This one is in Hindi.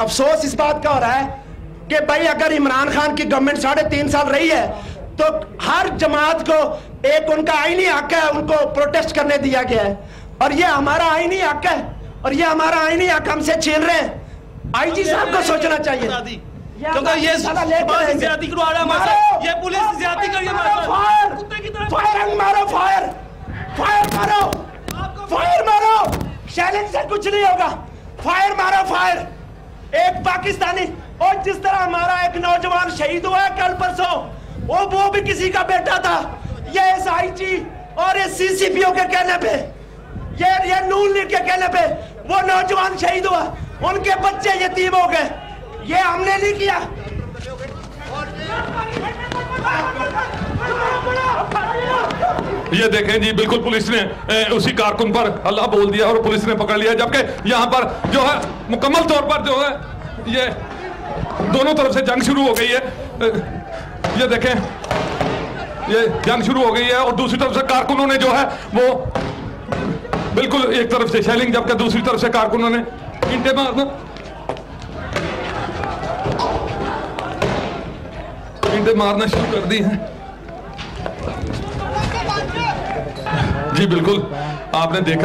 अफसोस इस बात का हो रहा है कि भाई अगर इमरान खान की गवर्नमेंट 3.5 साल रही है तो हर जमात को एक उनका आईनी हक है, उनको प्रोटेस्ट करने दिया गया है और ये हमारा आईनी हक है और ये हमारा आईनी हक हमसे छीन रहे हैं। आईजी साहब को सोचना चाहिए क्योंकि ये ज्यादती करवा रहा है, ये पुलिस ज्यादती कर रही है। कुत्ते की तरह फायर मारो, फायर फायर मारो, फायर मारो, शैलेंज से कुछ नहीं होगा। फायर मारो, फायर। एक पाकिस्तानी और जिस तरह हमारा एक नौजवान शहीद हुआ है कल परसों, वो भी किसी का बेटा था। ये एसआईजी और ये सीसीपीओ के कहने पे, ये नून लीग के कहने पे वो नौजवान शहीद हुआ, उनके बच्चे यतीम हो गए। ये हमने नहीं किया। ये देखें जी, बिल्कुल पुलिस ने उसी कारकुन पर अल्लाह बोल दिया और पुलिस ने पकड़ लिया, जबकि यहाँ पर जो है मुकम्मल तौर पर जो है ये दोनों तरफ से जंग शुरू हो गई है। ये देखें, ये जंग शुरू हो गई है और दूसरी तरफ से कारकुनों ने जो है वो बिल्कुल एक तरफ से शेलिंग, जबकि दूसरी तरफ से कारकुनों ने ईंटें मारना शुरू कर दी हैं। जी बिल्कुल, आपने देखा।